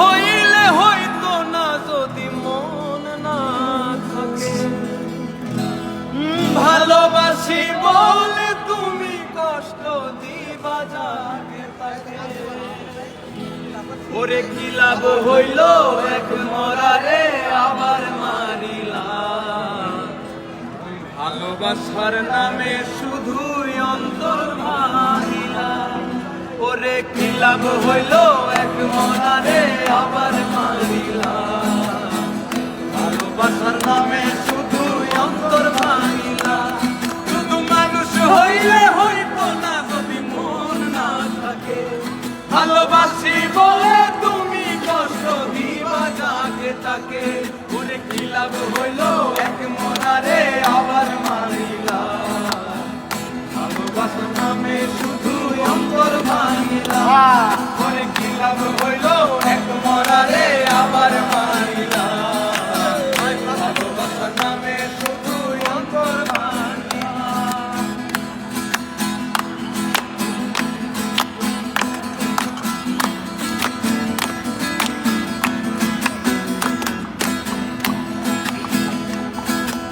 হইলে হইতো না যদি মন না থাকে। ভালোবাসি বলে তুমি কষ্ট দিবা যাকে তাকে। ওরে কি লাভ হইল এক মরারে আবার মারিলা। ভালোবাসার নামে শুধুই অন্তর ভাঙিলা। ওরে কি লাভ হইল এক মরারে আবার মারিলা। ভালোবাসার নামে শুধুই অন্তর ভাঙিলা। শুধু মানুষ হইলে হইতো না যদি মন না থাকে। ভালোবাসি বলে তুমি কষ্ট দিবা যাকে তাকে। ওরে কি লাভ হইল এক মরারে আবার মারিলা। ভালোবাসার নামে শুধু অন্তর ভাঙিলা। ওরে কি লাভ হইল এক মরারে আবার মারিলা। ভালোবাসার নামে শুধু অন্তর ভাঙিলা।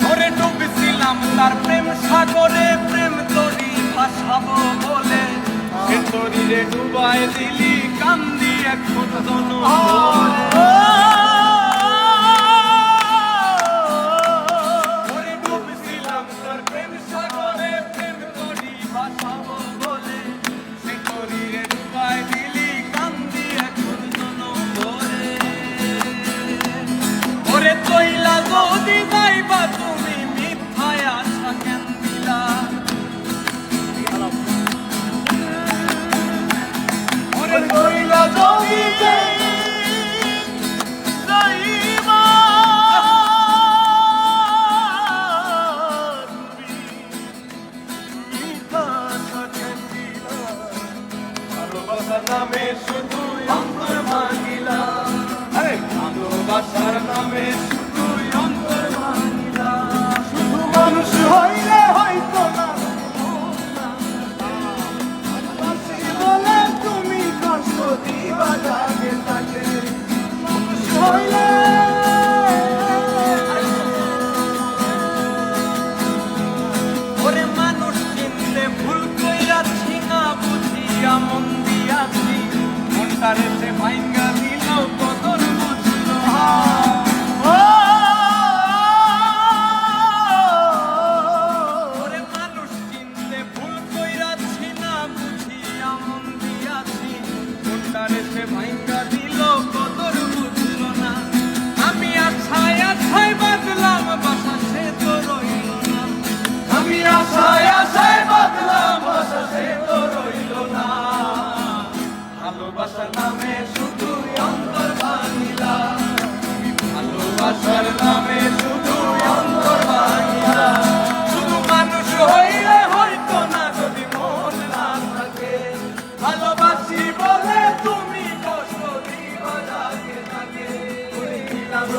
ওরে ডুবছিলাম তার প্রেম সাগরে, প্রেম তরি ভাসাবো বলে। সে তরিরে ডুবাই দিলি কান্দি এখন জনম ভরে। ওরে ডুবছিলাম তার প্রেম সাগরে, প্রেম তরি ভাসাবো বলে। সে তরিরে ডুবাই দিলি কান্দি এখন জনম ভরে। ওরে চইলা যদি যাইবা তুমি মিথ্যায় আশা কেন দিলা। ওরে চইলা যদি যাইবা তুমি মিথ্যা আশা কেন দিলা। ভালোবাসার নামে শুধু অন্তর ভাঙিলা। ভালোবাসার নামে শুধুই অন্তর ভাঙিলা। শুধু মানুষ হইলে হইতো না ভালোবাসি বলে তুমি কষ্ট দিবা যাকে তাকে। মানুষ হইলে ওরে মানুষ চিনতে ভুল কইরাছি না বুঝিয়া মন দিয়াছি। মনটারে সে ভাঙ্গা দিল কদর বুঝল। ওরে মানুষ চিনতে ভুল কইরাছি না বুঝিয়া মন দিয়াছি। মনটারে সে ভাঙ্গা দিল কদর বুঝল না। আমি আশায় আশায় বাঁধলাম বাসা সে তো রইল না। আমি আশায় আশায় বাঁধলাম বাসা সে তো রইল না। ভালোবাসার নামে শুধু অন্তর ভাঙিলা। ভালোবাসার নামে শুধু অন্তর ভাঙিলা। শুধু মানুষ হইলে হইতো না যদি মন না থাকে। ভালোবাসি বলে তুমি কষ্ট দিবা যাকে তাকে। ওরে কি লাভ